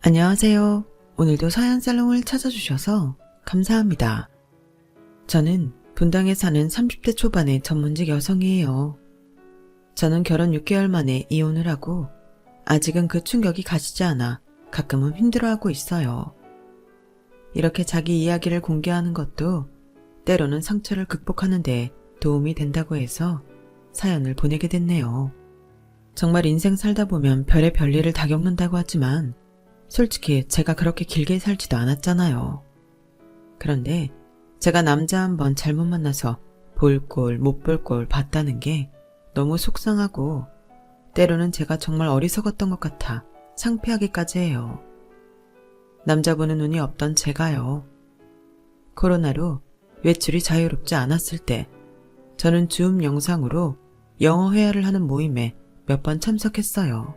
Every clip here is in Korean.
안녕하세요. 오늘도 서연살롱을 찾아주셔서 감사합니다. 저는 분당에 사는 30대 초반의 전문직 여성이에요. 저는 결혼 6개월 만에 이혼을 하고 아직은 그 충격이 가시지 않아 가끔은 힘들어하고 있어요. 이렇게 자기 이야기를 공개하는 것도 때로는 상처를 극복하는 데 도움이 된다고 해서 사연을 보내게 됐네요. 정말 인생 살다 보면 별의 별일을 다 겪는다고 하지만 솔직히 제가 그렇게 길게 살지도 않았잖아요. 그런데 제가 남자 한번 잘못 만나서 볼 꼴 못 볼 꼴 봤다는 게 너무 속상하고 때로는 제가 정말 어리석었던 것 같아 창피하기까지 해요. 남자 보는 눈이 없던 제가요. 코로나로 외출이 자유롭지 않았을 때 저는 줌 영상으로 영어 회화를 하는 모임에 몇 번 참석했어요.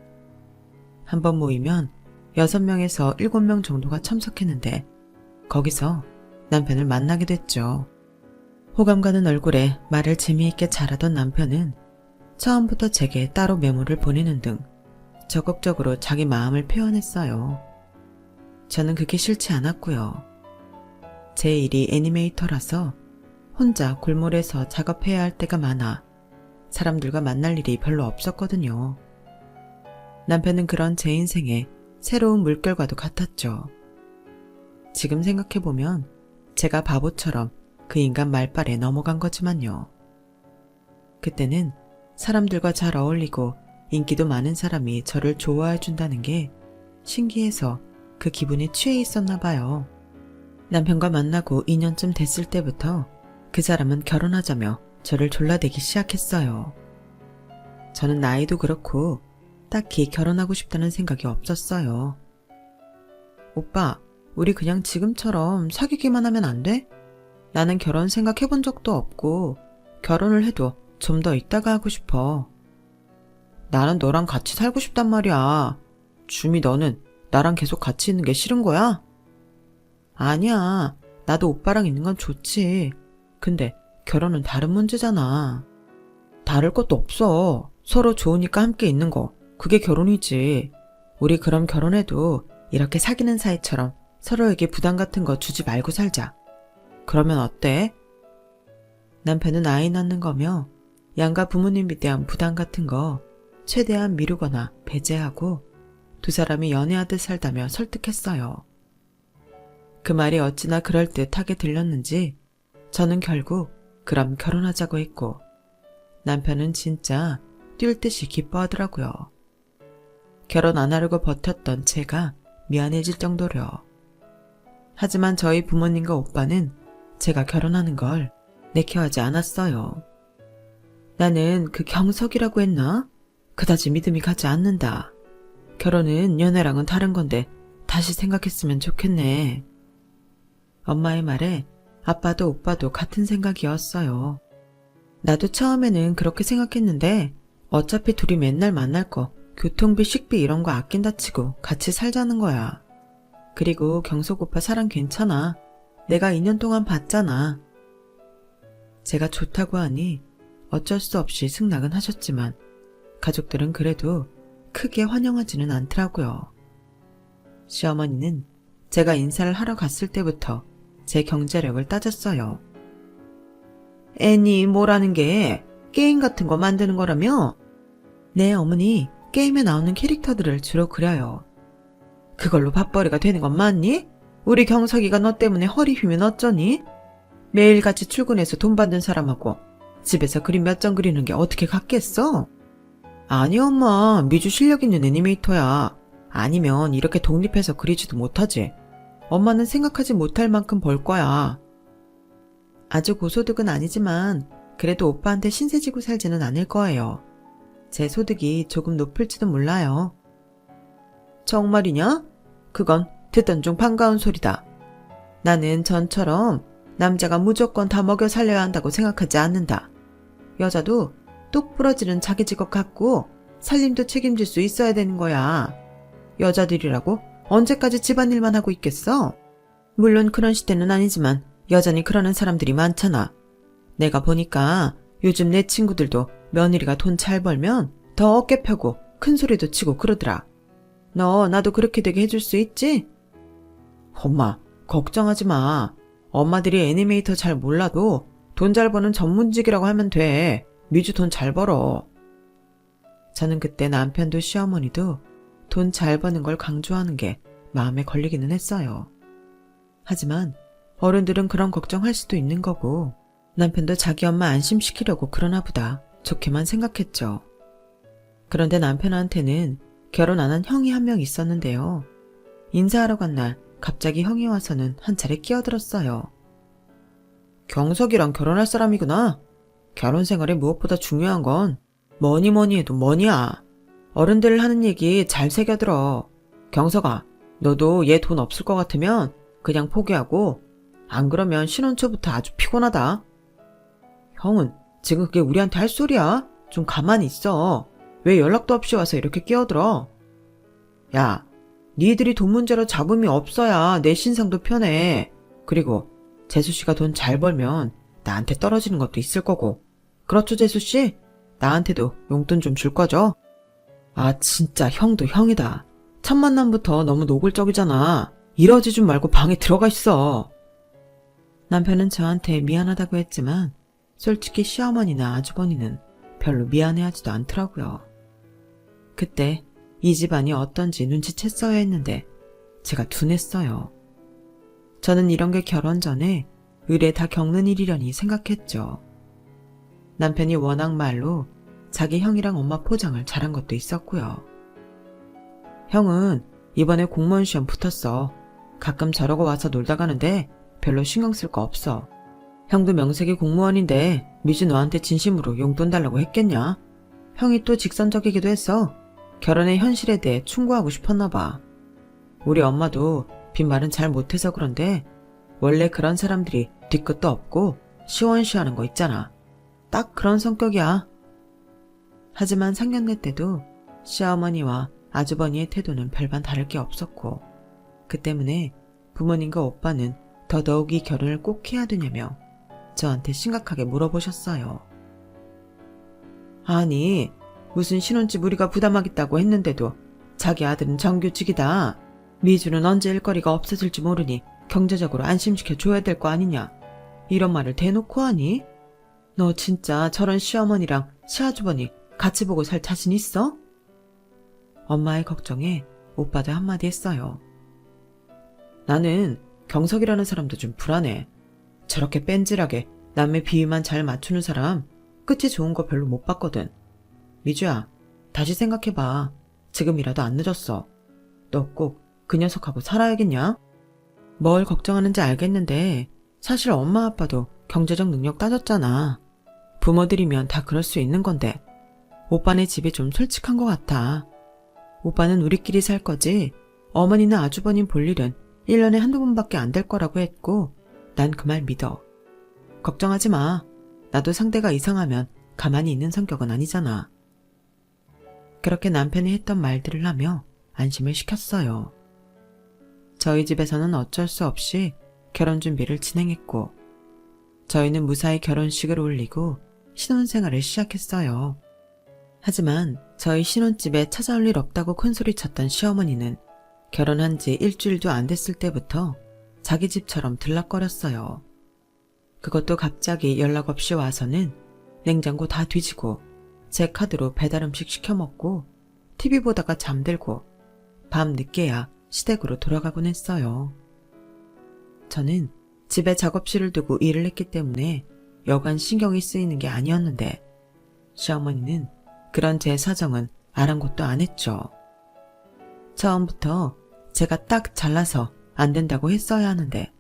한 번 모이면 6명에서 7명 정도가 참석했는데 거기서 남편을 만나게 됐죠. 호감 가는 얼굴에 말을 재미있게 잘하던 남편은 처음부터 제게 따로 메모를 보내는 등 적극적으로 자기 마음을 표현했어요. 저는 그게 싫지 않았고요. 제 일이 애니메이터라서 혼자 골몰에서 작업해야 할 때가 많아 사람들과 만날 일이 별로 없었거든요. 남편은 그런 제 인생에 새로운 물결과도 같았죠. 지금 생각해보면 제가 바보처럼 그 인간 말빨에 넘어간 거지만요. 그때는 사람들과 잘 어울리고 인기도 많은 사람이 저를 좋아해준다는 게 신기해서 그 기분에 취해 있었나 봐요. 남편과 만나고 2년쯤 됐을 때부터 그 사람은 결혼하자며 저를 졸라대기 시작했어요. 저는 나이도 그렇고 딱히 결혼하고 싶다는 생각이 없었어요. 오빠, 우리 그냥 지금처럼 사귀기만 하면 안 돼? 나는 결혼 생각해본 적도 없고 결혼을 해도 좀 더 있다가 하고 싶어. 나는 너랑 같이 살고 싶단 말이야. 주미, 너는 나랑 계속 같이 있는 게 싫은 거야? 아니야. 나도 오빠랑 있는 건 좋지. 근데 결혼은 다른 문제잖아. 다를 것도 없어. 서로 좋으니까 함께 있는 거. 그게 결혼이지. 우리 그럼 결혼해도 이렇게 사귀는 사이처럼 서로에게 부담 같은 거 주지 말고 살자. 그러면 어때? 남편은 아이 낳는 거며 양가 부모님에 대한 부담 같은 거 최대한 미루거나 배제하고 두 사람이 연애하듯 살다며 설득했어요. 그 말이 어찌나 그럴듯하게 들렸는지 저는 결국 그럼 결혼하자고 했고 남편은 진짜 뛸 듯이 기뻐하더라고요. 결혼 안 하려고 버텼던 제가 미안해질 정도로요. 하지만 저희 부모님과 오빠는 제가 결혼하는 걸 내켜하지 않았어요. 나는 그 경석이라고 했나? 그다지 믿음이 가지 않는다. 결혼은 연애랑은 다른 건데 다시 생각했으면 좋겠네. 엄마의 말에 아빠도 오빠도 같은 생각이었어요. 나도 처음에는 그렇게 생각했는데 어차피 둘이 맨날 만날 거 교통비, 식비 이런 거 아낀다 치고 같이 살자는 거야. 그리고 경석 오빠 사람 괜찮아. 내가 2년 동안 봤잖아. 제가 좋다고 하니 어쩔 수 없이 승낙은 하셨지만 가족들은 그래도 크게 환영하지는 않더라고요. 시어머니는 제가 인사를 하러 갔을 때부터 제 경제력을 따졌어요. 애니 뭐라는 게 게임 같은 거 만드는 거라며? 네, 어머니. 게임에 나오는 캐릭터들을 주로 그려요. 그걸로 밥벌이가 되는 건 맞니? 우리 경석이가 너 때문에 허리 휘면 어쩌니? 매일같이 출근해서 돈 받는 사람하고 집에서 그림 몇 장 그리는 게 어떻게 같겠어? 아니 엄마, 미주 실력 있는 애니메이터야. 아니면 이렇게 독립해서 그리지도 못하지. 엄마는 생각하지 못할 만큼 벌 거야. 아주 고소득은 아니지만 그래도 오빠한테 신세지고 살지는 않을 거예요. 제 소득이 조금 높을지도 몰라요. 정말이냐? 그건 듣던 중 반가운 소리다. 나는 전처럼 남자가 무조건 다 먹여 살려야 한다고 생각하지 않는다. 여자도 똑 부러지는 자기 직업 갖고 살림도 책임질 수 있어야 되는 거야. 여자들이라고 언제까지 집안일만 하고 있겠어? 물론 그런 시대는 아니지만 여전히 그러는 사람들이 많잖아. 내가 보니까 요즘 내 친구들도 며느리가 돈 잘 벌면 더 어깨 펴고 큰 소리도 치고 그러더라. 너 나도 그렇게 되게 해줄 수 있지? 엄마, 걱정하지 마. 엄마들이 애니메이터 잘 몰라도 돈 잘 버는 전문직이라고 하면 돼. 미주 돈 잘 벌어. 저는 그때 남편도 시어머니도 돈 잘 버는 걸 강조하는 게 마음에 걸리기는 했어요. 하지만 어른들은 그런 걱정할 수도 있는 거고 남편도 자기 엄마 안심시키려고 그러나 보다 좋게만 생각했죠. 그런데 남편한테는 결혼 안 한 형이 한 명 있었는데요. 인사하러 간 날 갑자기 형이 와서는 한 차례 끼어들었어요. 경석이랑 결혼할 사람이구나. 결혼 생활에 무엇보다 중요한 건 뭐니 해도 뭐니야. 어른들 하는 얘기 잘 새겨들어. 경석아, 너도 얘 돈 없을 것 같으면 그냥 포기하고 안 그러면 신혼 초부터 아주 피곤하다. 형은 지금 그게 우리한테 할 소리야? 좀 가만히 있어. 왜 연락도 없이 와서 이렇게 끼어들어? 야, 니들이 돈 문제로 잡음이 없어야 내 신상도 편해. 그리고 재수씨가 돈 잘 벌면 나한테 떨어지는 것도 있을 거고. 그렇죠, 재수씨? 나한테도 용돈 좀 줄 거죠? 아, 진짜 형도 형이다. 첫 만남부터 너무 노골적이잖아. 이러지 좀 말고 방에 들어가 있어. 남편은 저한테 미안하다고 했지만 솔직히 시어머니나 아주버니는 별로 미안해하지도 않더라고요. 그때 이 집안이 어떤지 눈치챘어야 했는데 제가 둔했어요. 저는 이런 게 결혼 전에 의례 다 겪는 일이려니 생각했죠. 남편이 워낙 말로 자기 형이랑 엄마 포장을 잘한 것도 있었고요. 형은 이번에 공무원 시험 붙었어. 가끔 저러고 와서 놀다 가는데 별로 신경 쓸 거 없어. 형도 명색이 공무원인데 미주 너한테 진심으로 용돈 달라고 했겠냐? 형이 또 직선적이기도 했어. 결혼의 현실에 대해 충고하고 싶었나 봐. 우리 엄마도 빈말은 잘 못해서 그런데 원래 그런 사람들이 뒤끝도 없고 시원시원한 거 있잖아. 딱 그런 성격이야. 하지만 상견례 때도 시어머니와 아주버니의 태도는 별반 다를 게 없었고 그 때문에 부모님과 오빠는 더더욱이 결혼을 꼭 해야 되냐며 저한테 심각하게 물어보셨어요. 아니, 무슨 신혼집 우리가 부담하겠다고 했는데도 자기 아들은 정규직이다. 미주는 언제 일거리가 없어질지 모르니 경제적으로 안심시켜줘야 될 거 아니냐. 이런 말을 대놓고 하니? 너 진짜 저런 시어머니랑 시아주버니 같이 보고 살 자신 있어? 엄마의 걱정에 오빠도 한마디 했어요. 나는 경석이라는 사람도 좀 불안해. 저렇게 뺀질하게 남의 비위만 잘 맞추는 사람 끝이 좋은 거 별로 못 봤거든. 미주야, 다시 생각해봐. 지금이라도 안 늦었어. 너 꼭 그 녀석하고 살아야겠냐? 뭘 걱정하는지 알겠는데 사실 엄마 아빠도 경제적 능력 따졌잖아. 부모들이면 다 그럴 수 있는 건데 오빠네 집이 좀 솔직한 것 같아. 오빠는 우리끼리 살 거지 어머니나 아주버님 볼 일은 1년에 한두 번밖에 안 될 거라고 했고 난 그 말 믿어. 걱정하지 마. 나도 상대가 이상하면 가만히 있는 성격은 아니잖아. 그렇게 남편이 했던 말들을 하며 안심을 시켰어요. 저희 집에서는 어쩔 수 없이 결혼 준비를 진행했고 저희는 무사히 결혼식을 올리고 신혼생활을 시작했어요. 하지만 저희 신혼집에 찾아올 일 없다고 큰소리쳤던 시어머니는 결혼한 지 일주일도 안 됐을 때부터 자기 집처럼 들락거렸어요. 그것도 갑자기 연락 없이 와서는 냉장고 다 뒤지고 제 카드로 배달음식 시켜 먹고 TV 보다가 잠들고 밤 늦게야 시댁으로 돌아가곤 했어요. 저는 집에 작업실을 두고 일을 했기 때문에 여간 신경이 쓰이는 게 아니었는데 시어머니는 그런 제 사정은 아랑곳도 안 했죠. 처음부터 제가 딱 잘라서 안 된다고 했어야 하는데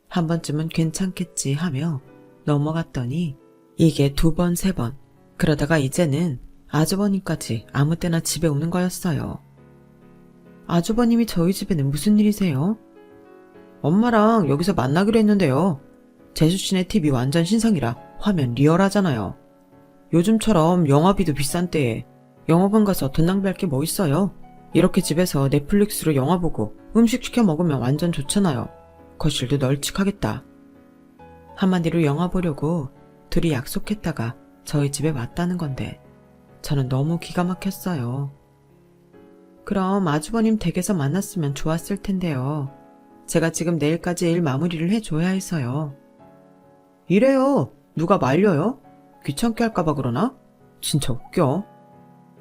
한 번쯤은 괜찮겠지 하며 넘어갔더니 이게 2번, 3번 그러다가 이제는 아주버님까지 아무 때나 집에 오는 거였어요. 아주버님이 저희 집에는 무슨 일이세요? 엄마랑 여기서 만나기로 했는데요. 재수씨네 TV 완전 신상이라 화면 리얼하잖아요. 요즘처럼 영화비도 비싼 때에 영화관 가서 돈 낭비할 게 뭐 있어요. 이렇게 집에서 넷플릭스로 영화 보고 음식 시켜 먹으면 완전 좋잖아요. 거실도 널찍하겠다. 한마디로 영화 보려고 둘이 약속했다가 저희 집에 왔다는 건데 저는 너무 기가 막혔어요. 그럼 아주버님 댁에서 만났으면 좋았을 텐데요. 제가 지금 내일까지 일 마무리를 해줘야 해서요. 이래요. 누가 말려요? 귀찮게 할까봐 그러나? 진짜 웃겨.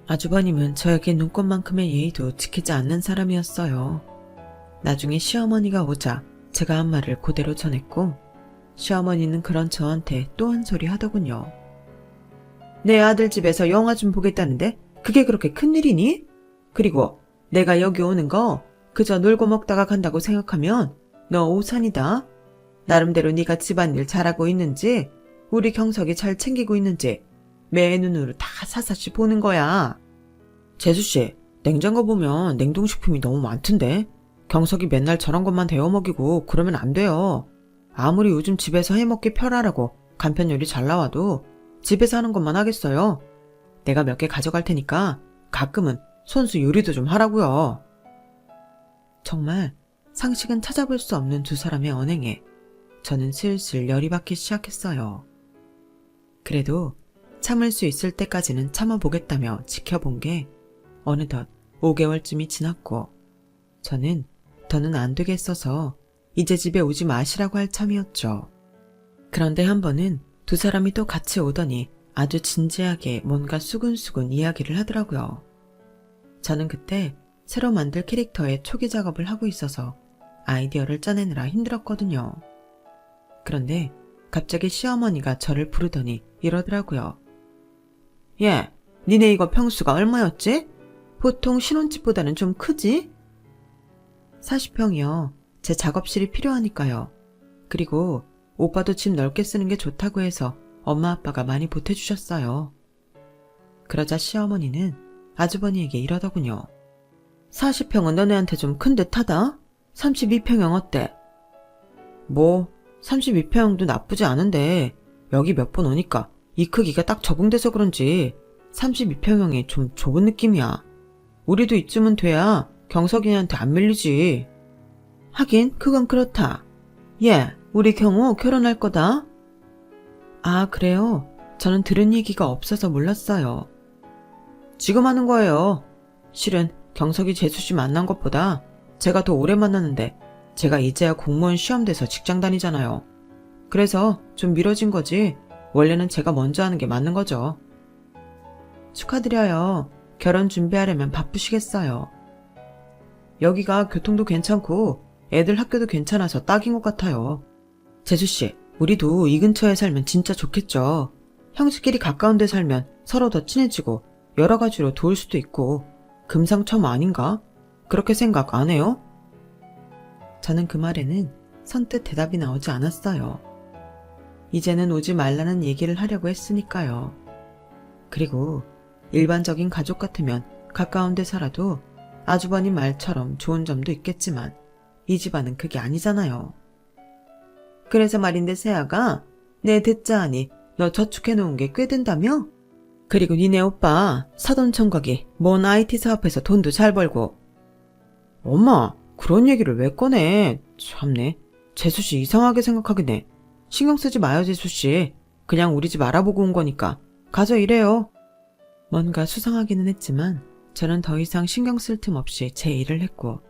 아주버님은 저에게 눈꽃만큼의 예의도 지키지 않는 사람이었어요. 나중에 시어머니가 오자 제가 한 말을 그대로 전했고 시어머니는 그런 저한테 또 한 소리 하더군요. 내 아들 집에서 영화 좀 보겠다는데 그게 그렇게 큰일이니? 그리고 내가 여기 오는 거 그저 놀고 먹다가 간다고 생각하면 너 오산이다. 나름대로 네가 집안일 잘하고 있는지 우리 경석이 잘 챙기고 있는지 매 눈으로 다 사사시 보는 거야. 재수씨, 냉장고 보면 냉동식품이 너무 많던데 경석이 맨날 저런 것만 데워 먹이고 그러면 안 돼요. 아무리 요즘 집에서 해먹기 편하라고 간편 요리 잘 나와도 집에서 하는 것만 하겠어요. 내가 몇 개 가져갈 테니까 가끔은 손수 요리도 좀 하라고요. 정말 상식은 찾아볼 수 없는 두 사람의 언행에 저는 슬슬 열이 받기 시작했어요. 그래도 참을 수 있을 때까지는 참아보겠다며 지켜본 게 어느덧 5개월쯤이 지났고 저는 더는 안 되겠어서 이제 집에 오지 마시라고 할 참이었죠. 그런데 한 번은 두 사람이 또 같이 오더니 아주 진지하게 뭔가 수근수근 이야기를 하더라고요. 저는 그때 새로 만들 캐릭터의 초기 작업을 하고 있어서 아이디어를 짜내느라 힘들었거든요. 그런데 갑자기 시어머니가 저를 부르더니 이러더라고요. 예, 니네 이거 평수가 얼마였지? 보통 신혼집보다는 좀 크지? 40평이요. 제 작업실이 필요하니까요. 그리고 오빠도 집 넓게 쓰는 게 좋다고 해서 엄마 아빠가 많이 보태주셨어요. 그러자 시어머니는 아주버니에게 이러더군요. 40평은 너네한테 좀 큰 듯하다? 32평형 어때? 뭐 32평형도 나쁘지 않은데 여기 몇 번 오니까 이 크기가 딱 적응돼서 그런지 32평형이 좀 좁은 느낌이야. 우리도 이쯤은 돼야 경석이한테 안 밀리지. 하긴 그건 그렇다. 예, 우리 경우 결혼할 거다. 아, 그래요? 저는 들은 얘기가 없어서 몰랐어요. 지금 하는 거예요. 실은 경석이 재수씨 만난 것보다 제가 더 오래 만났는데 제가 이제야 공무원 시험 돼서 직장 다니잖아요. 그래서 좀 미뤄진 거지 원래는 제가 먼저 하는 게 맞는 거죠. 축하드려요. 결혼 준비하려면 바쁘시겠어요. 여기가 교통도 괜찮고 애들 학교도 괜찮아서 딱인 것 같아요. 재수씨, 우리도 이 근처에 살면 진짜 좋겠죠. 형제끼리 가까운 데 살면 서로 더 친해지고 여러 가지로 도울 수도 있고 금상첨화 아닌가? 그렇게 생각 안 해요? 저는 그 말에는 선뜻 대답이 나오지 않았어요. 이제는 오지 말라는 얘기를 하려고 했으니까요. 그리고 일반적인 가족 같으면 가까운 데 살아도 아주버님 말처럼 좋은 점도 있겠지만 이 집안은 그게 아니잖아요. 그래서 말인데 세아가 내 듣자 하니 너 저축해놓은 게 꽤 된다며? 그리고 니네 오빠 사돈총각이 뭔 IT 사업해서 돈도 잘 벌고. 엄마, 그런 얘기를 왜 꺼내? 참네. 재수씨 이상하게 생각하겠네. 신경 쓰지 마요, 재수씨. 그냥 우리 집 알아보고 온 거니까. 가서 일해요. 뭔가 수상하기는 했지만 저는 더 이상 신경 쓸 틈 없이 제 일을 했고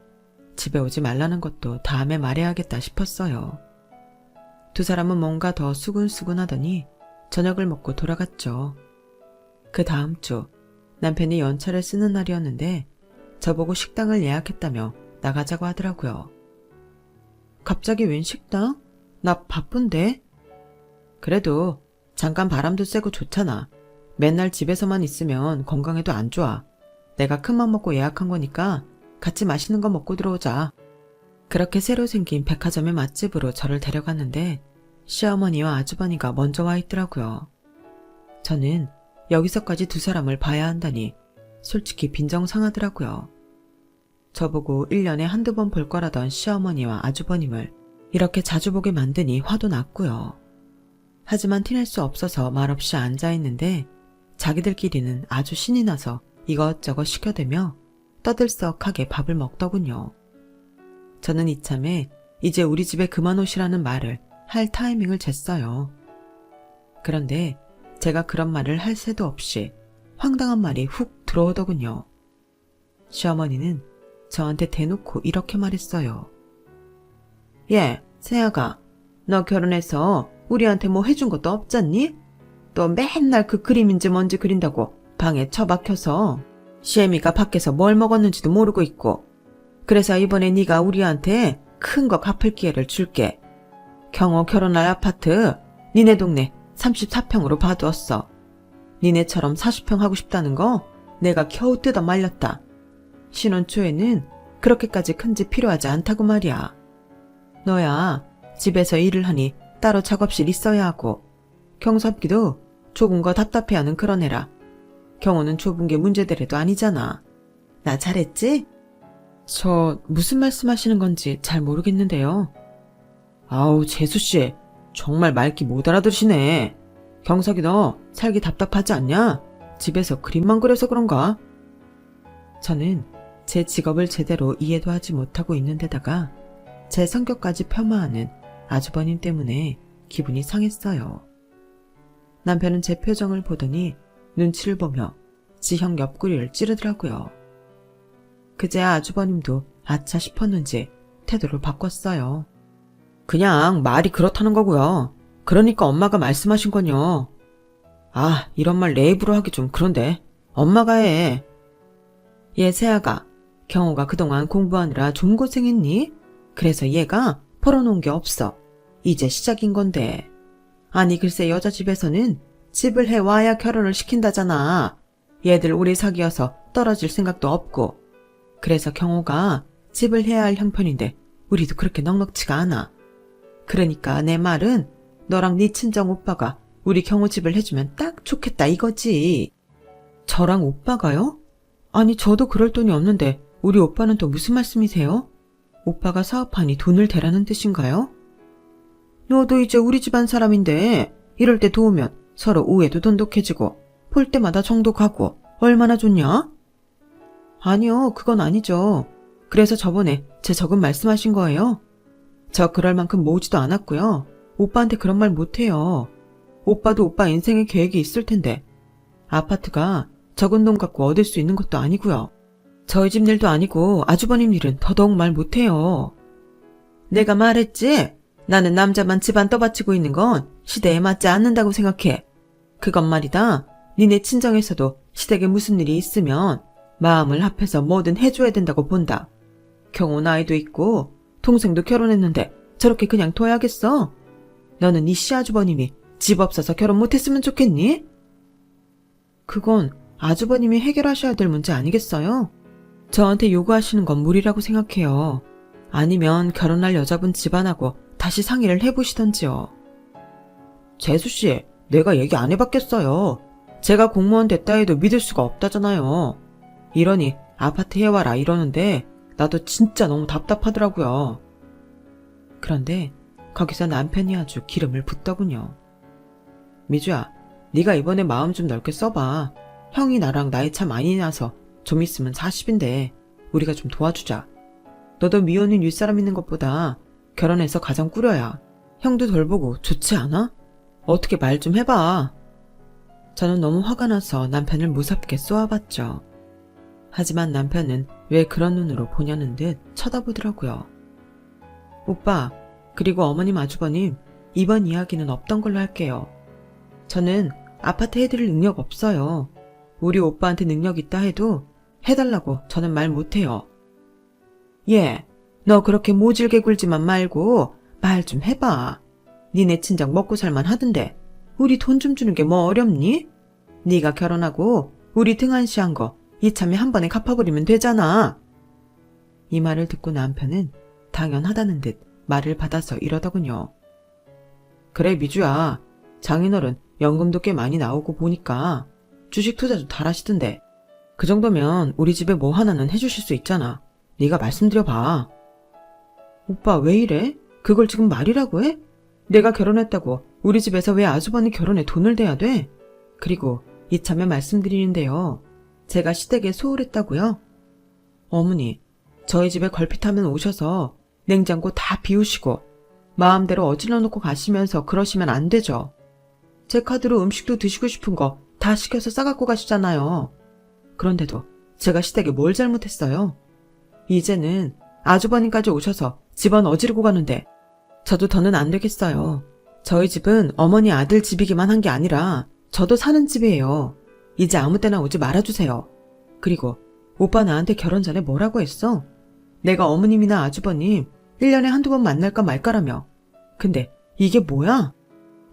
집에 오지 말라는 것도 다음에 말해야겠다 싶었어요. 두 사람은 뭔가 더 수근수근 하더니 저녁을 먹고 돌아갔죠. 그 다음 주 남편이 연차를 쓰는 날이었는데 저보고 식당을 예약했다며 나가자고 하더라고요. 갑자기 웬 식당? 나 바쁜데? 그래도 잠깐 바람도 쐬고 좋잖아. 맨날 집에서만 있으면 건강에도 안 좋아. 내가 큰맘 먹고 예약한 거니까 같이 맛있는 거 먹고 들어오자. 그렇게 새로 생긴 백화점의 맛집으로 저를 데려갔는데 시어머니와 아주버니가 먼저 와 있더라고요. 저는 여기서까지 두 사람을 봐야 한다니 솔직히 빈정상하더라고요. 저보고 1년에 한두 번 볼 거라던 시어머니와 아주버님을 이렇게 자주 보게 만드니 화도 났고요. 하지만 티낼 수 없어서 말없이 앉아있는데 자기들끼리는 아주 신이 나서 이것저것 시켜대며 떠들썩하게 밥을 먹더군요. 저는 이참에 이제 우리 집에 그만 오시라는 말을 할 타이밍을 쟀어요. 그런데 제가 그런 말을 할 새도 없이 황당한 말이 훅 들어오더군요. 시어머니는 저한테 대놓고 이렇게 말했어요. 예, 세아가, 너 결혼해서 우리한테 뭐 해준 것도 없잖니? 또 맨날 그 그림인지 뭔지 그린다고 방에 처박혀서 시애미가 밖에서 뭘 먹었는지도 모르고 있고. 그래서 이번에 네가 우리한테 큰 거 갚을 기회를 줄게. 경호 결혼할 아파트 니네 동네 34평으로 봐두었어. 니네처럼 40평 하고 싶다는 거 내가 겨우 뜯어 말렸다. 신혼 초에는 그렇게까지 큰 집 필요하지 않다고 말이야. 너야 집에서 일을 하니 따로 작업실 있어야 하고, 경섭기도 좁은 거 답답해하는 그런 애라. 경호는 좁은 게 문제되래도 아니잖아. 나 잘했지? 저 무슨 말씀하시는 건지 잘 모르겠는데요. 아우, 재수씨, 정말 말귀 못 알아들으시네. 경석이 너 살기 답답하지 않냐? 집에서 그림만 그려서 그런가? 저는 제 직업을 제대로 이해도 하지 못하고 있는 데다가 제 성격까지 폄하하는 아주버님 때문에 기분이 상했어요. 남편은 제 표정을 보더니 눈치를 보며 지형 옆구리를 찌르더라고요. 그제야 아주버님도 아차 싶었는지 태도를 바꿨어요. 그냥 말이 그렇다는 거고요. 그러니까 엄마가 말씀하신 건요. 아, 이런 말 내 입으로 하기 좀 그런데 엄마가 해. 얘 세아가, 경호가 그동안 공부하느라 좀 고생했니? 그래서 얘가 벌어놓은 게 없어. 이제 시작인 건데. 아니 글쎄 여자 집에서는 집을 해와야 결혼을 시킨다잖아. 얘들 오래 사귀어서 떨어질 생각도 없고. 그래서 경호가 집을 해야 할 형편인데 우리도 그렇게 넉넉치가 않아. 그러니까 내 말은 너랑 네 친정 오빠가 우리 경호 집을 해주면 딱 좋겠다 이거지. 저랑 오빠가요? 아니 저도 그럴 돈이 없는데 우리 오빠는 또 무슨 말씀이세요? 오빠가 사업하니 돈을 대라는 뜻인가요? 너도 이제 우리 집안 사람인데 이럴 때 도우면 서로 우애도 돈독해지고 볼 때마다 정도 가고 얼마나 좋냐? 아니요, 그건 아니죠. 그래서 저번에 제 적은 말씀하신 거예요. 저 그럴 만큼 모으지도 않았고요. 오빠한테 그런 말 못해요. 오빠도 오빠 인생의 계획이 있을 텐데 아파트가 적은 돈 갖고 얻을 수 있는 것도 아니고요. 저희 집 일도 아니고 아주버님 일은 더더욱 말 못해요. 내가 말했지? 나는 남자만 집안 떠받치고 있는 건 시대에 맞지 않는다고 생각해. 그건 말이다. 니네 친정에서도 시댁에 무슨 일이 있으면 마음을 합해서 뭐든 해줘야 된다고 본다. 경호 나이도 있고 동생도 결혼했는데 저렇게 그냥 둬야겠어? 너는 이 시아주버님이 집 없어서 결혼 못했으면 좋겠니? 그건 아주버님이 해결하셔야 될 문제 아니겠어요? 저한테 요구하시는 건 무리라고 생각해요. 아니면 결혼할 여자분 집안하고 다시 상의를 해보시던지요. 재수씨, 내가 얘기 안 해봤겠어요. 제가 공무원 됐다 해도 믿을 수가 없다잖아요. 이러니 아파트 해와라 이러는데 나도 진짜 너무 답답하더라고요. 그런데 거기서 남편이 아주 기름을 붓더군요. 미주야, 네가 이번에 마음 좀 넓게 써봐. 형이 나랑 나이 차 많이 나서 좀 있으면 40인데 우리가 좀 도와주자. 너도 미혼인 윗사람 있는 것보다 결혼해서 가정 꾸려야 형도 덜 보고 좋지 않아? 어떻게 말 좀 해봐. 저는 너무 화가 나서 남편을 무섭게 쏘아봤죠. 하지만 남편은 왜 그런 눈으로 보냐는 듯 쳐다보더라고요. 오빠, 그리고 어머님 아주버님, 이번 이야기는 없던 걸로 할게요. 저는 아파트 해드릴 능력 없어요. 우리 오빠한테 능력 있다 해도 해달라고 저는 말 못해요. 예, 너 그렇게 모질게 굴지만 말고 말 좀 해봐. 니네 친정 먹고 살만 하던데 우리 돈 좀 주는 게 뭐 어렵니? 네가 결혼하고 우리 등한시한 거 이참에 한 번에 갚아버리면 되잖아. 이 말을 듣고 남편은 당연하다는 듯 말을 받아서 이러더군요. 그래 미주야, 장인어른 연금도 꽤 많이 나오고 보니까 주식 투자도 잘하시던데 그 정도면 우리 집에 뭐 하나는 해주실 수 있잖아. 네가 말씀드려봐. 오빠 왜 이래? 그걸 지금 말이라고 해? 내가 결혼했다고 우리 집에서 왜 아주버니 결혼에 돈을 대야 돼? 그리고 이참에 말씀드리는데요. 제가 시댁에 소홀했다고요? 어머니, 저희 집에 걸핏하면 오셔서 냉장고 다 비우시고 마음대로 어질러 놓고 가시면서 그러시면 안 되죠. 제 카드로 음식도 드시고 싶은 거 다 시켜서 싸갖고 가시잖아요. 그런데도 제가 시댁에 뭘 잘못했어요? 이제는 아주버님까지 오셔서 집안 어지르고 가는데 저도 더는 안 되겠어요. 저희 집은 어머니 아들 집이기만 한 게 아니라 저도 사는 집이에요. 이제 아무 때나 오지 말아주세요. 그리고 오빠 나한테 결혼 전에 뭐라고 했어? 내가 어머님이나 아주버님 1년에 한두 번 만날까 말까라며. 근데 이게 뭐야?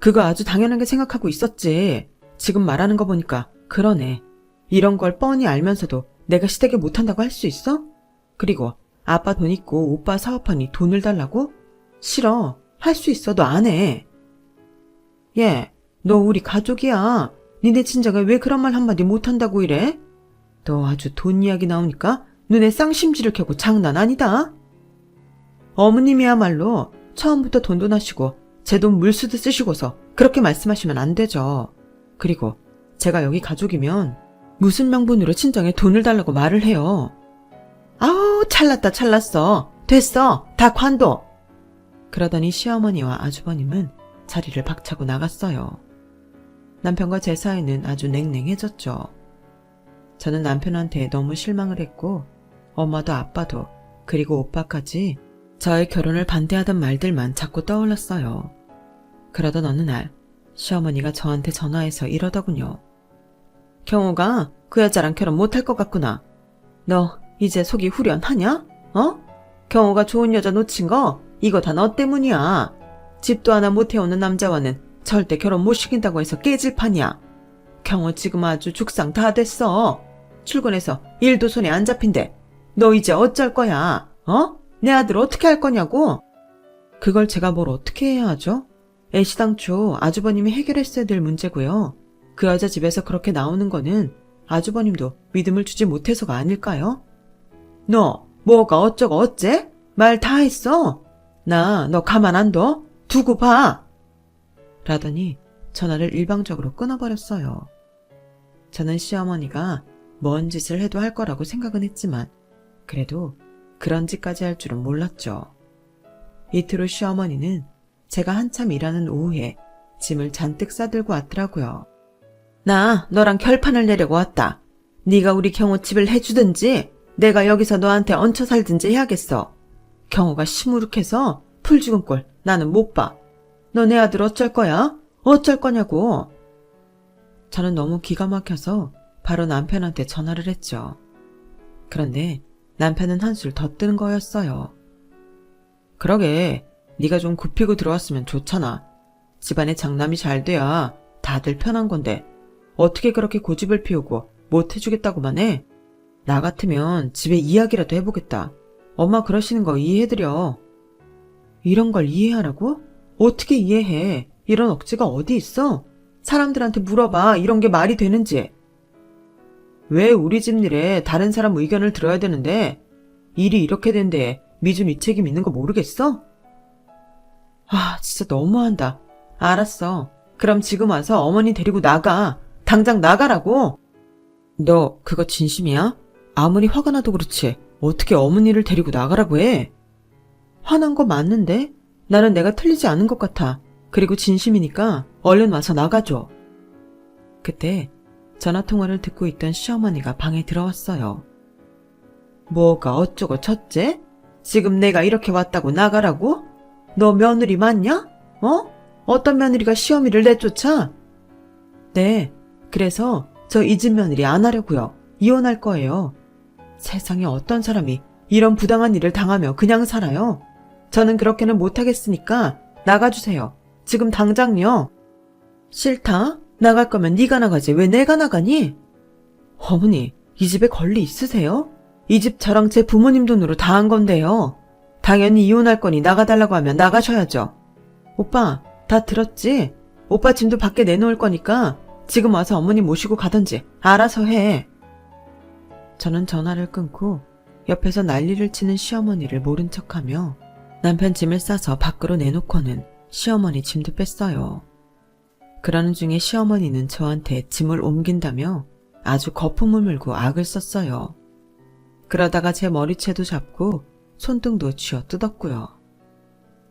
그거 아주 당연하게 생각하고 있었지. 지금 말하는 거 보니까 그러네. 이런 걸 뻔히 알면서도 내가 시댁에 못한다고 할 수 있어? 그리고 아빠 돈 있고 오빠 사업하니 돈을 달라고? 싫어. 할 수 있어. 너 안 해. 얘, 너 우리 가족이야. 니네 친정에 왜 그런 말 한마디 못한다고 이래? 너 아주 돈 이야기 나오니까 눈에 쌍심지를 켜고 장난 아니다. 어머님이야말로 처음부터 돈돈하시고 제 돈 물수도 쓰시고서 그렇게 말씀하시면 안 되죠. 그리고 제가 여기 가족이면 무슨 명분으로 친정에 돈을 달라고 말을 해요. 아우 찰났다 찰났어. 됐어. 다 관둬. 그러더니 시어머니와 아주버님은 자리를 박차고 나갔어요. 남편과 제 사이는 아주 냉랭해졌죠. 저는 남편한테 너무 실망을 했고 엄마도 아빠도 그리고 오빠까지 저의 결혼을 반대하던 말들만 자꾸 떠올랐어요. 그러던 어느 날 시어머니가 저한테 전화해서 이러더군요. 경호가 그 여자랑 결혼 못할 것 같구나. 너 이제 속이 후련하냐? 어? 경호가 좋은 여자 놓친 거 이거 다 너 때문이야. 집도 하나 못 해오는 남자와는 절대 결혼 못 시킨다고 해서 깨질 판이야. 경호 지금 아주 죽상 다 됐어. 출근해서 일도 손에 안 잡힌대. 너 이제 어쩔 거야? 어? 내 아들 어떻게 할 거냐고? 그걸 제가 뭘 어떻게 해야 하죠? 애시당초 아주버님이 해결했어야 될 문제고요. 그 여자 집에서 그렇게 나오는 거는 아주버님도 믿음을 주지 못해서가 아닐까요? 너 뭐가 어쩌고 어째? 말 다 했어? 나 너 가만 안 둬? 두고 봐. 라더니 전화를 일방적으로 끊어버렸어요. 저는 시어머니가 뭔 짓을 해도 할 거라고 생각은 했지만 그래도 그런 짓까지 할 줄은 몰랐죠. 이틀 후 시어머니는 제가 한참 일하는 오후에 짐을 잔뜩 싸들고 왔더라고요. 나 너랑 결판을 내려고 왔다. 네가 우리 경호 집을 해주든지 내가 여기서 너한테 얹혀 살든지 해야겠어. 경호가 시무룩해서 풀 죽은 꼴 나는 못 봐. 너 내 아들 어쩔 거야? 어쩔 거냐고. 저는 너무 기가 막혀서 바로 남편한테 전화를 했죠. 그런데 남편은 한술 더 뜨는 거였어요. 그러게 네가 좀 굽히고 들어왔으면 좋잖아. 집안에 장남이 잘 돼야 다들 편한 건데 어떻게 그렇게 고집을 피우고 못 해주겠다고만 해? 나 같으면 집에 이야기라도 해보겠다. 엄마 그러시는 거 이해해드려. 이런 걸 이해하라고? 어떻게 이해해? 이런 억지가 어디 있어? 사람들한테 물어봐. 이런 게 말이 되는지. 왜 우리 집 일에 다른 사람 의견을 들어야 되는데 일이 이렇게 된데 미주 미책임 있는 거 모르겠어? 아 진짜 너무한다. 알았어. 그럼 지금 와서 어머니 데리고 나가. 당장 나가라고. 너 그거 진심이야? 아무리 화가 나도 그렇지 어떻게 어머니를 데리고 나가라고 해? 화난 거 맞는데? 나는 내가 틀리지 않은 것 같아. 그리고 진심이니까 얼른 와서 나가줘. 그때 전화통화를 듣고 있던 시어머니가 방에 들어왔어요. 뭐가 어쩌고 저째? 지금 내가 이렇게 왔다고 나가라고? 너 며느리 맞냐? 어? 어떤 며느리가 시어미를 내쫓아? 네, 그래서 저 이 집 며느리 안 하려고요. 이혼할 거예요. 세상에 어떤 사람이 이런 부당한 일을 당하며 그냥 살아요? 저는 그렇게는 못하겠으니까 나가주세요. 지금 당장요. 싫다? 나갈 거면 네가 나가지 왜 내가 나가니? 어머니, 이 집에 권리 있으세요? 이 집 저랑 제 부모님 돈으로 다 한 건데요. 당연히 이혼할 거니 나가달라고 하면 나가셔야죠. 오빠, 다 들었지? 오빠 짐도 밖에 내놓을 거니까 지금 와서 어머니 모시고 가든지 알아서 해. 저는 전화를 끊고 옆에서 난리를 치는 시어머니를 모른 척하며 남편 짐을 싸서 밖으로 내놓고는 시어머니 짐도 뺐어요. 그러는 중에 시어머니는 저한테 짐을 옮긴다며 아주 거품을 물고 악을 썼어요. 그러다가 제 머리채도 잡고 손등도 쥐어 뜯었고요.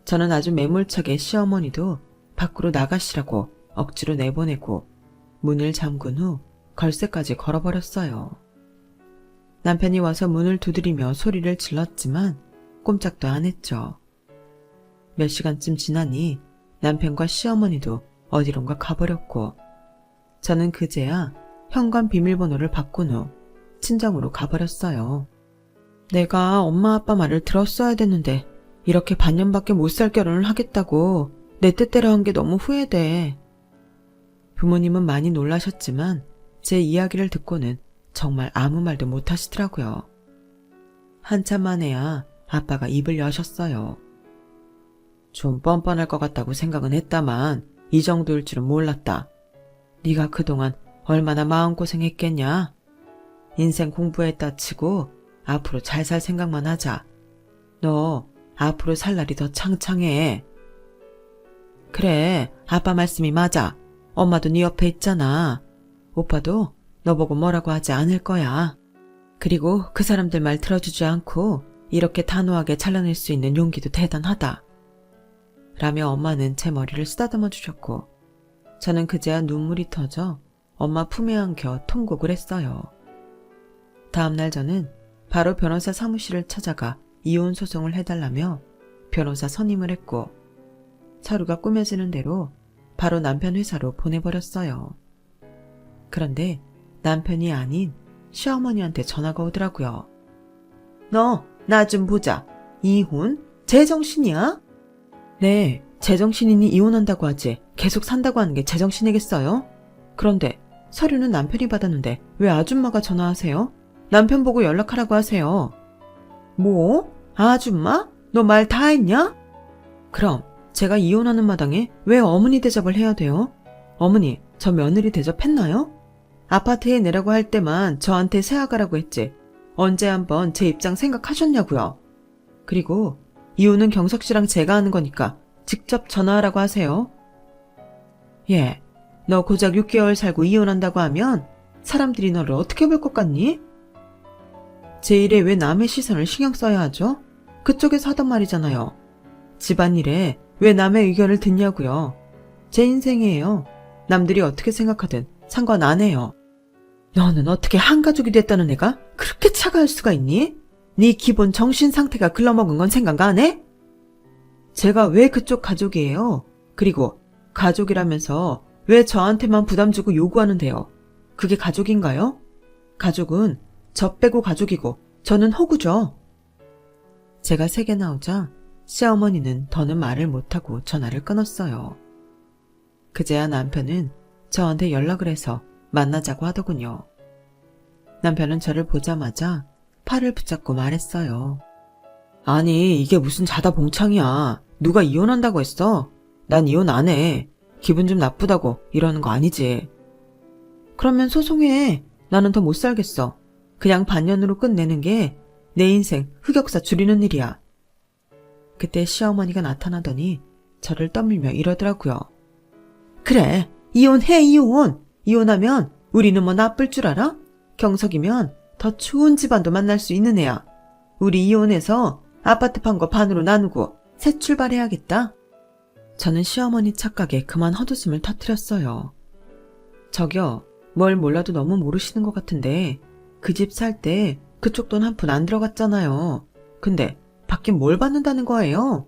저는 아주 매몰차게 시어머니도 밖으로 나가시라고 억지로 내보내고 문을 잠근 후 걸쇠까지 걸어버렸어요. 남편이 와서 문을 두드리며 소리를 질렀지만 꼼짝도 안 했죠. 몇 시간쯤 지나니 남편과 시어머니도 어디론가 가버렸고 저는 그제야 현관 비밀번호를 바꾼 후 친정으로 가버렸어요. 내가 엄마 아빠 말을 들었어야 됐는데 이렇게 반년밖에 못 살 결혼을 하겠다고 내 뜻대로 한 게 너무 후회돼. 부모님은 많이 놀라셨지만 제 이야기를 듣고는 정말 아무 말도 못 하시더라고요. 한참 만에야 아빠가 입을 여셨어요. 좀 뻔뻔할 것 같다고 생각은 했다만 이 정도일 줄은 몰랐다. 네가 그동안 얼마나 마음고생했겠냐. 인생 공부했다 치고 앞으로 잘 살 생각만 하자. 너 앞으로 살 날이 더 창창해. 그래, 아빠 말씀이 맞아. 엄마도 네 옆에 있잖아. 오빠도 너 보고 뭐라고 하지 않을 거야. 그리고 그 사람들 말 들어주지 않고 이렇게 단호하게 잘라낼 수 있는 용기도 대단하다. 라며 엄마는 제 머리를 쓰다듬어 주셨고 저는 그제야 눈물이 터져 엄마 품에 안겨 통곡을 했어요. 다음날 저는 바로 변호사 사무실을 찾아가 이혼 소송을 해달라며 변호사 선임을 했고 서류가 꾸며지는 대로 바로 남편 회사로 보내버렸어요. 그런데 남편이 아닌 시어머니한테 전화가 오더라고요. 너 나 좀 보자. 이혼? 제정신이야? 네, 제정신이니 이혼한다고 하지 계속 산다고 하는 게 제정신이겠어요? 그런데 서류는 남편이 받았는데 왜 아줌마가 전화하세요? 남편 보고 연락하라고 하세요. 뭐? 아줌마? 너 말 다 했냐? 그럼 제가 이혼하는 마당에 왜 어머니 대접을 해야 돼요? 어머니, 저 며느리 대접했나요? 아파트에 내라고 할 때만 저한테 세아가라고 했지. 언제 한번 제 입장 생각하셨냐고요. 그리고 이혼은 경석 씨랑 제가 하는 거니까 직접 전화하라고 하세요. 예, 너 고작 6개월 살고 이혼한다고 하면 사람들이 너를 어떻게 볼 것 같니? 제 일에 왜 남의 시선을 신경 써야 하죠? 그쪽에서 하던 말이잖아요. 집안일에 왜 남의 의견을 듣냐고요. 제 인생이에요. 남들이 어떻게 생각하든 상관 안 해요. 너는 어떻게 한 가족이 됐다는 애가 그렇게 차가울 수가 있니? 네 기본 정신 상태가 글러먹은 건 생각 안 해? 제가 왜 그쪽 가족이에요? 그리고 가족이라면서 왜 저한테만 부담 주고 요구하는데요? 그게 가족인가요? 가족은 저 빼고 가족이고 저는 호구죠. 제가 세게 나오자 시어머니는 더는 말을 못하고 전화를 끊었어요. 그제야 남편은 저한테 연락을 해서 만나자고 하더군요. 남편은 저를 보자마자 팔을 붙잡고 말했어요. 아니, 이게 무슨 자다 봉창이야. 누가 이혼한다고 했어? 난 이혼 안 해. 기분 좀 나쁘다고 이러는 거 아니지. 그러면 소송해. 나는 더 못 살겠어. 그냥 반년으로 끝내는 게 내 인생 흑역사 줄이는 일이야. 그때 시어머니가 나타나더니 저를 떠밀며 이러더라고요. 그래, 이혼해, 이혼. 이혼하면 우리는 뭐 나쁠 줄 알아? 경석이면 더 좋은 집안도 만날 수 있는 애야. 우리 이혼해서 아파트 판 거 반으로 나누고 새 출발해야겠다. 저는 시어머니 착각에 그만 헛웃음을 터뜨렸어요. 저기요, 뭘 몰라도 너무 모르시는 것 같은데 그 집 살 때 그쪽 돈 한 푼 안 들어갔잖아요. 근데 받긴 뭘 받는다는 거예요?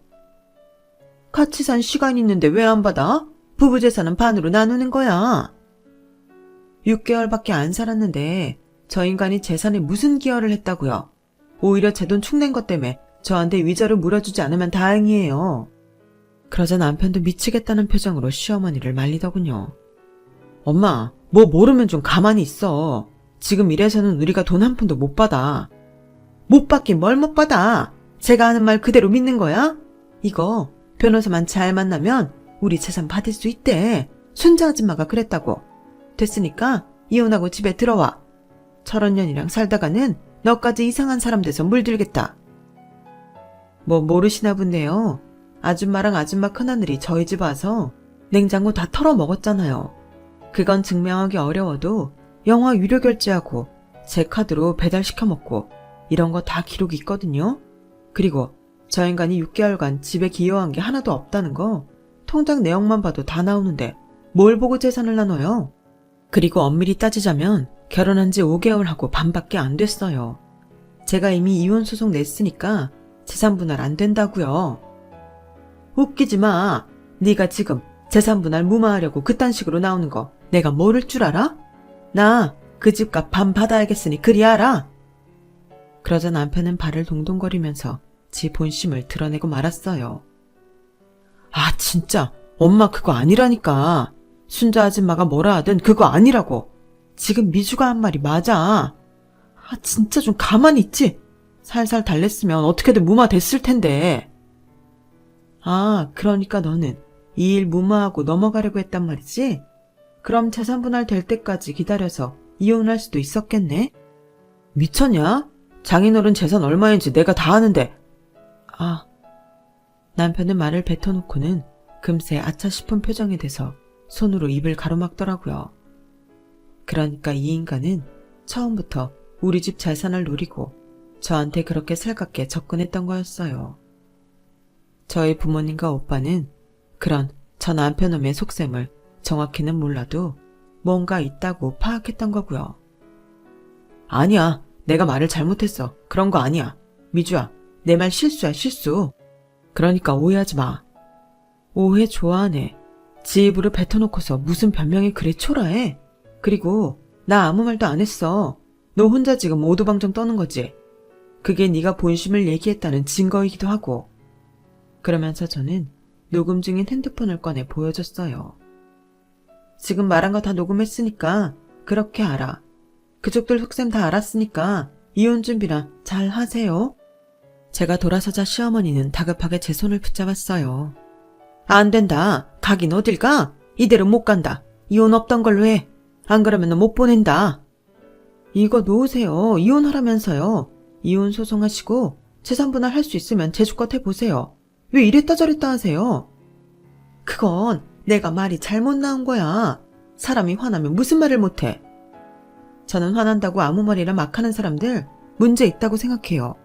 같이 산 시간이 있는데 왜 안 받아? 부부 재산은 반으로 나누는 거야. 6개월밖에 안 살았는데 저 인간이 재산에 무슨 기여를 했다고요? 오히려 제 돈 축낸 것 때문에 저한테 위자료 물어주지 않으면 다행이에요. 그러자 남편도 미치겠다는 표정으로 시어머니를 말리더군요. 엄마, 뭐 모르면 좀 가만히 있어. 지금 이래서는 우리가 돈 한 푼도 못 받아. 못 받긴 뭘 못 받아. 제가 하는 말 그대로 믿는 거야? 이거 변호사만 잘 만나면 우리 재산 받을 수 있대. 순자 아줌마가 그랬다고. 됐으니까 이혼하고 집에 들어와. 철원년이랑 살다가는 너까지 이상한 사람 돼서 물들겠다. 뭐 모르시나 본데요. 아줌마랑 아줌마 큰하늘이 저희 집 와서 냉장고 다 털어 먹었잖아요. 그건 증명하기 어려워도 영화 유료 결제하고 제 카드로 배달시켜 먹고 이런 거 다 기록이 있거든요. 그리고 저 인간이 6개월간 집에 기여한 게 하나도 없다는 거 통장 내역만 봐도 다 나오는데 뭘 보고 재산을 나눠요? 그리고 엄밀히 따지자면 결혼한 지 5개월 하고 반밖에 안 됐어요. 제가 이미 이혼 소송 냈으니까 재산 분할 안 된다고요. 웃기지 마. 네가 지금 재산 분할 무마하려고 그딴 식으로 나오는 거 내가 모를 줄 알아? 나 그 집값 반 받아야겠으니 그리 알아. 그러자 남편은 발을 동동거리면서 지 본심을 드러내고 말았어요. 아 진짜 엄마 그거 아니라니까. 순자 아줌마가 뭐라 하든 그거 아니라고. 지금 미주가 한 말이 맞아. 아 진짜 좀 가만히 있지. 살살 달랬으면 어떻게든 무마 됐을 텐데. 아 그러니까 너는 이 일 무마하고 넘어가려고 했단 말이지? 그럼 재산 분할 될 때까지 기다려서 이혼할 수도 있었겠네? 미쳤냐? 장인어른 재산 얼마인지 내가 다 아는데. 아, 남편은 말을 뱉어놓고는 금세 아차 싶은 표정이 돼서 손으로 입을 가로막더라고요. 그러니까 이 인간은 처음부터 우리 집 재산을 노리고 저한테 그렇게 살갑게 접근했던 거였어요. 저희 부모님과 오빠는 그런 저 남편놈의 속셈을 정확히는 몰라도 뭔가 있다고 파악했던 거고요. 아니야. 내가 말을 잘못했어. 그런 거 아니야. 미주야, 내 말 실수야, 실수. 그러니까 오해하지 마. 오해 좋아하네. 지 입으로 뱉어놓고서 무슨 변명이 그리 초라해. 그리고 나 아무 말도 안 했어. 너 혼자 지금 오두방정 떠는 거지. 그게 네가 본심을 얘기했다는 증거이기도 하고. 그러면서 저는 녹음 중인 핸드폰을 꺼내 보여줬어요. 지금 말한 거 다 녹음했으니까 그렇게 알아. 그쪽들 속셈 다 알았으니까 이혼 준비나 잘 하세요. 제가 돌아서자 시어머니는 다급하게 제 손을 붙잡았어요. 안 된다. 가긴 어딜 가? 이대로 못 간다. 이혼 없던 걸로 해. 안 그러면 너 못 보낸다. 이거 놓으세요. 이혼하라면서요. 이혼 소송하시고 재산 분할 할 수 있으면 제주껏 해보세요. 왜 이랬다 저랬다 하세요? 그건 내가 말이 잘못 나온 거야. 사람이 화나면 무슨 말을 못해. 저는 화난다고 아무 말이나 막 하는 사람들 문제 있다고 생각해요.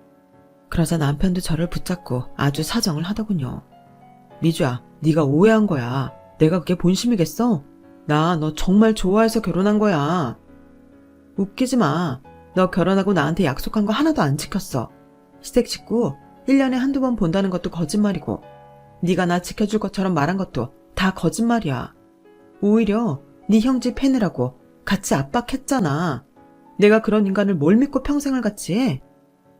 그러자 남편도 저를 붙잡고 아주 사정을 하더군요. 미주야, 네가 오해한 거야. 내가 그게 본심이겠어? 나 너 정말 좋아해서 결혼한 거야. 웃기지 마. 너 결혼하고 나한테 약속한 거 하나도 안 지켰어. 시댁 식구 1년에 한두 번 본다는 것도 거짓말이고 네가 나 지켜줄 것처럼 말한 것도 다 거짓말이야. 오히려 네 형집 패느라고 같이 압박했잖아. 내가 그런 인간을 뭘 믿고 평생을 같이 해?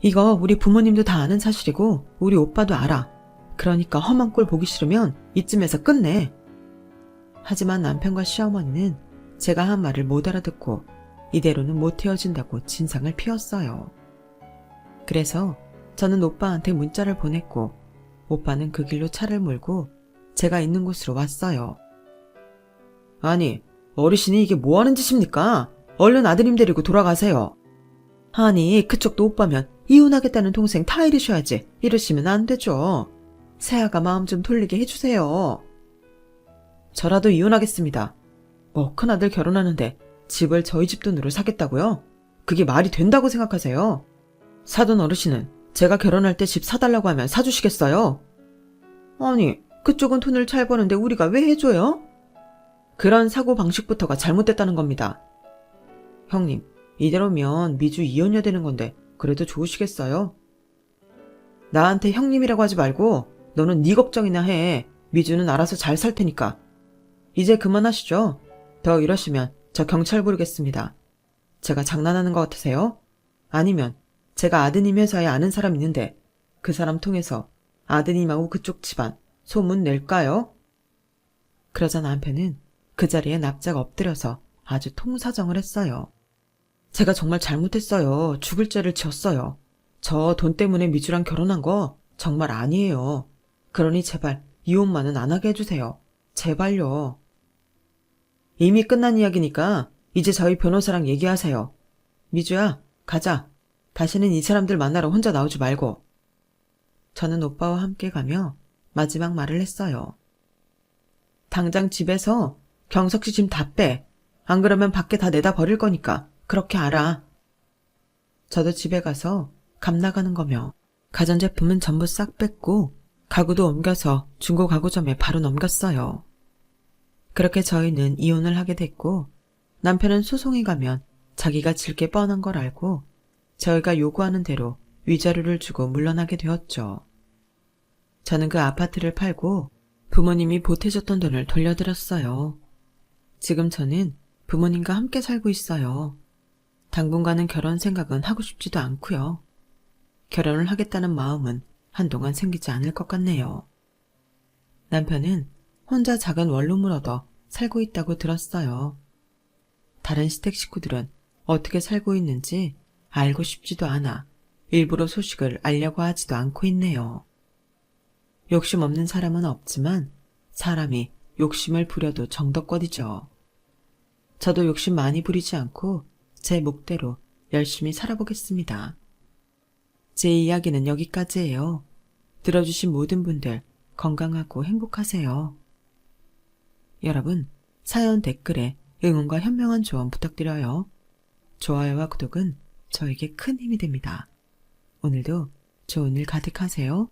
이거 우리 부모님도 다 아는 사실이고 우리 오빠도 알아. 그러니까 험한 꼴 보기 싫으면 이쯤에서 끝내. 하지만 남편과 시어머니는 제가 한 말을 못 알아듣고 이대로는 못 헤어진다고 진상을 피웠어요. 그래서 저는 오빠한테 문자를 보냈고 오빠는 그 길로 차를 몰고 제가 있는 곳으로 왔어요. 아니, 어르신이 이게 뭐 하는 짓입니까? 얼른 아드님 데리고 돌아가세요. 아니, 그쪽도 오빠면 이혼하겠다는 동생 타이르셔야지. 이러시면 안 되죠. 새아가 마음 좀 돌리게 해주세요. 저라도 이혼하겠습니다. 뭐 큰아들 결혼하는데 집을 저희 집 돈으로 사겠다고요? 그게 말이 된다고 생각하세요? 사돈 어르신은 제가 결혼할 때 집 사달라고 하면 사주시겠어요? 아니, 그쪽은 돈을 잘 버는데 우리가 왜 해줘요? 그런 사고방식부터가 잘못됐다는 겁니다. 형님, 이대로면 미주 이혼녀 되는 건데 그래도 좋으시겠어요? 나한테 형님이라고 하지 말고 너는 네 걱정이나 해. 미주는 알아서 잘 살 테니까. 이제 그만하시죠. 더 이러시면 저 경찰 부르겠습니다. 제가 장난하는 것 같으세요? 아니면 제가 아드님 회사에 아는 사람 있는데 그 사람 통해서 아드님하고 그쪽 집안 소문 낼까요? 그러자 남편은 그 자리에 납작 엎드려서 아주 통사정을 했어요. 제가 정말 잘못했어요. 죽을 죄를 지었어요. 저 돈 때문에 미주랑 결혼한 거 정말 아니에요. 그러니 제발 이혼만은 안 하게 해주세요. 제발요. 이미 끝난 이야기니까 이제 저희 변호사랑 얘기하세요. 미주야, 가자. 다시는 이 사람들 만나러 혼자 나오지 말고. 저는 오빠와 함께 가며 마지막 말을 했어요. 당장 집에서 경석씨 짐 다 빼. 안 그러면 밖에 다 내다 버릴 거니까 그렇게 알아. 저도 집에 가서 감 나가는 거며 가전제품은 전부 싹 뺐고 가구도 옮겨서 중고 가구점에 바로 넘겼어요. 그렇게 저희는 이혼을 하게 됐고 남편은 소송에 가면 자기가 질 게 뻔한 걸 알고 저희가 요구하는 대로 위자료를 주고 물러나게 되었죠. 저는 그 아파트를 팔고 부모님이 보태줬던 돈을 돌려드렸어요. 지금 저는 부모님과 함께 살고 있어요. 당분간은 결혼 생각은 하고 싶지도 않고요. 결혼을 하겠다는 마음은 한동안 생기지 않을 것 같네요. 남편은 혼자 작은 원룸을 얻어 살고 있다고 들었어요. 다른 시댁 식구들은 어떻게 살고 있는지 알고 싶지도 않아 일부러 소식을 알려고 하지도 않고 있네요. 욕심 없는 사람은 없지만 사람이 욕심을 부려도 정덕거리죠. 저도 욕심 많이 부리지 않고 제 몫대로 열심히 살아보겠습니다. 제 이야기는 여기까지예요. 들어주신 모든 분들 건강하고 행복하세요. 여러분, 사연 댓글에 응원과 현명한 조언 부탁드려요. 좋아요와 구독은 저에게 큰 힘이 됩니다. 오늘도 좋은 일 가득하세요.